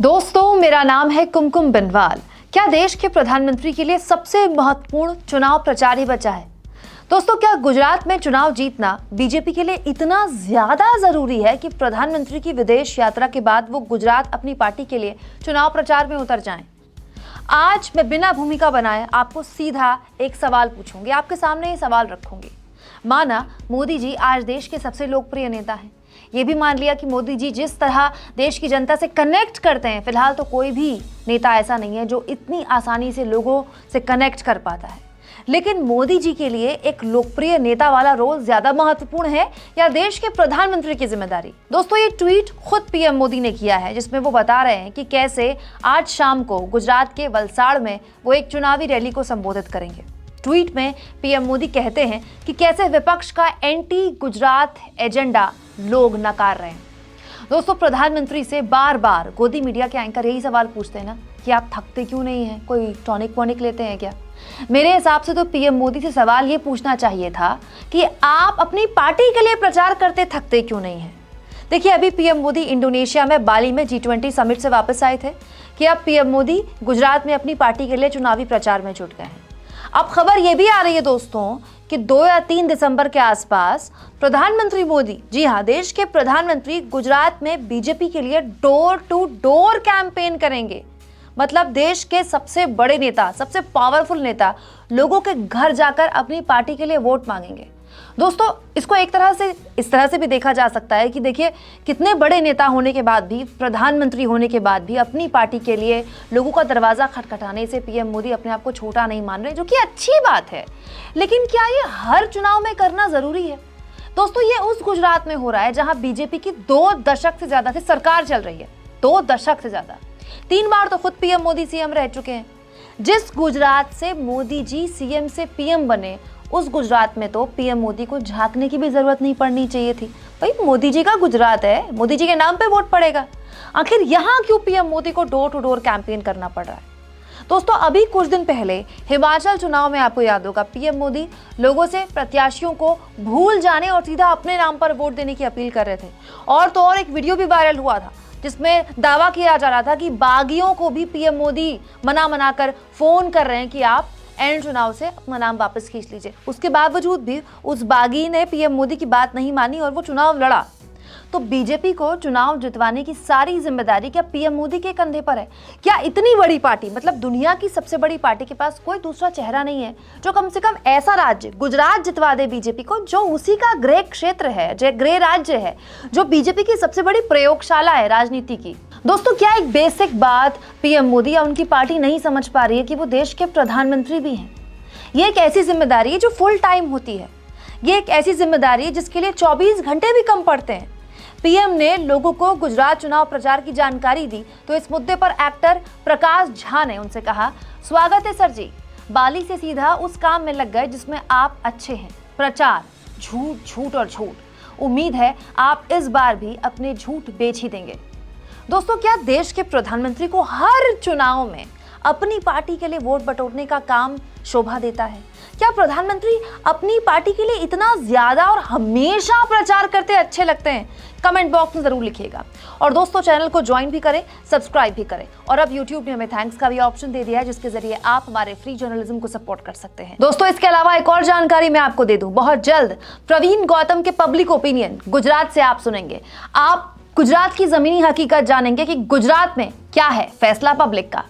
दोस्तों, मेरा नाम है कुमकुम बिनवाल। क्या देश के प्रधानमंत्री के लिए सबसे महत्वपूर्ण चुनाव प्रचार ही बचा है? दोस्तों, क्या गुजरात में चुनाव जीतना बीजेपी के लिए इतना ज्यादा जरूरी है कि प्रधानमंत्री की विदेश यात्रा के बाद वो गुजरात अपनी पार्टी के लिए चुनाव प्रचार में उतर जाएं? आज मैं बिना भूमिका बनाए आपको सीधा एक सवाल पूछूंगी, आपके सामने ये सवाल रखूंगी। माना मोदी जी आज देश के सबसे लोकप्रिय नेता हैं, ये भी मान लिया कि मोदी जी जिस तरह देश की जनता से कनेक्ट करते हैं, फिलहाल तो कोई भी नेता ऐसा नहीं है जो इतनी आसानी से लोगों से कनेक्ट कर पाता है। लेकिन मोदी जी के लिए एक लोकप्रिय नेता वाला रोल ज्यादा महत्वपूर्ण है या देश के प्रधानमंत्री की जिम्मेदारी? दोस्तों, ये ट्वीट खुद पीएम मोदी ने किया है, जिसमें वो बता रहे हैं कि कैसे आज शाम को गुजरात के वलसाड़ में वो एक चुनावी रैली को संबोधित करेंगे। ट्वीट में पीएम मोदी कहते हैं कि कैसे विपक्ष का एंटी गुजरात एजेंडा लोग नकार रहे हैं। दोस्तों, प्रधानमंत्री से बार बार गोदी मीडिया के एंकर यही सवाल पूछते हैं ना कि आप थकते क्यों नहीं हैं, कोई टॉनिक वॉनिक लेते हैं क्या? मेरे हिसाब से तो पीएम मोदी से सवाल ये पूछना चाहिए था कि आप अपनी पार्टी के लिए प्रचार करते थकते क्यों नहीं हैं। देखिए, अभी पीएम मोदी इंडोनेशिया में बाली में G20 समिट से वापस आए थे कि अब पीएम मोदी गुजरात में अपनी पार्टी के लिए चुनावी प्रचार में जुट गए हैं। अब खबर यह भी आ रही है दोस्तों कि 2 या 3 दिसंबर के आसपास प्रधानमंत्री मोदी, जी हाँ, देश के प्रधानमंत्री गुजरात में बीजेपी के लिए डोर टू डोर कैंपेन करेंगे। मतलब देश के सबसे बड़े नेता, सबसे पावरफुल नेता लोगों के घर जाकर अपनी पार्टी के लिए वोट मांगेंगे। दोस्तों, इसको एक तरह से इस तरह से भी देखा जा सकता है कि देखिए, कितने बड़े नेता होने के बाद भी, प्रधानमंत्री होने के बाद भी अपनी पार्टी के लिए लोगों का दरवाजा खटखटाने से पीएम मोदी अपने आप को छोटा नहीं मान रहे, जो कि अच्छी बात है। लेकिन क्या ये हर चुनाव में करना जरूरी है? दोस्तों, ये उस गुजरात में हो रहा है जहां बीजेपी की 2 दशक से ज्यादा से सरकार चल रही है। 2 दशक से ज्यादा, 3 बार तो खुद पीएम मोदी सीएम रह चुके हैं। जिस गुजरात से मोदी जी सीएम से पीएम बने, उस गुजरात में तो पीएम मोदी को झांकने की भी जरूरत नहीं पड़नी चाहिए थी। भाई, मोदी जी का गुजरात है, मोदी जी के नाम पे वोट पड़ेगा। आखिर यहाँ क्यों पीएम मोदी को डोर टू डोर कैंपेन करना पड़ रहा है? दोस्तों, अभी कुछ दिन पहले हिमाचल चुनाव में आपको याद होगा, पीएम मोदी लोगों से प्रत्याशियों को भूल जाने और सीधा अपने नाम पर वोट देने की अपील कर रहे थे। और तो और एक वीडियो भी वायरल हुआ था जिसमें दावा किया जा रहा था कि बागियों को भी पीएम मोदी मना कर फोन कर रहे हैं कि आप एंड चुनाव से अपना नाम वापस खींच लीजिए। उसके बावजूद भी उस बागी ने पीएम मोदी की बात नहीं मानी और वो चुनाव लड़ा। तो बीजेपी को चुनाव जितवाने की सारी जिम्मेदारी क्या पीएम मोदी के कंधे पर है? क्या इतनी बड़ी पार्टी, मतलब दुनिया की सबसे बड़ी पार्टी के पास कोई दूसरा चेहरा नहीं है जो कम से कम ऐसा राज्य गुजरात जितवा दे बीजेपी को, जो उसी का गृह क्षेत्र है, जो गृह राज्य है, जो बीजेपी की सबसे बड़ी प्रयोगशाला है राजनीति की? दोस्तों, क्या एक बेसिक बात पीएम मोदी या उनकी पार्टी नहीं समझ पा रही है कि वो देश के प्रधानमंत्री भी हैं? ये एक ऐसी जिम्मेदारी है जो फुल टाइम होती है। ये एक ऐसी जिम्मेदारी है जिसके लिए 24 घंटे भी कम पड़ते हैं। पीएम ने लोगों को गुजरात चुनाव प्रचार की जानकारी दी तो इस मुद्दे पर एक्टर प्रकाश झा ने उनसे कहा, स्वागत है सर जी, बाली से सीधा उस काम में लग गए जिसमें आप अच्छे हैं, प्रचार, झूठ झूठ और झूठ। उम्मीद है आप इस बार भी अपने झूठ बेच ही देंगे। दोस्तों, क्या देश के प्रधानमंत्री को हर चुनाव में अपनी पार्टी के लिए वोट बटोरने का काम शोभा देता है? क्या प्रधानमंत्री अपनी पार्टी के लिए इतना ज्यादा और हमेशा प्रचार करते अच्छे लगते हैं? कमेंट बॉक्स में जरूर लिखिएगा। और दोस्तों, चैनल को ज्वाइन भी करें, सब्सक्राइब भी करें। और अब यूट्यूब ने हमें थैंक्स का भी ऑप्शन दे दिया है, जिसके जरिए आप हमारे फ्री जर्नलिज्म को सपोर्ट कर सकते हैं। दोस्तों, इसके अलावा एक और जानकारी मैं आपको दे दूं, बहुत जल्द प्रवीण गौतम के पब्लिक ओपिनियन गुजरात से आप सुनेंगे। आप गुजरात की जमीनी हकीकत जानेंगे कि गुजरात में क्या है फैसला पब्लिक का।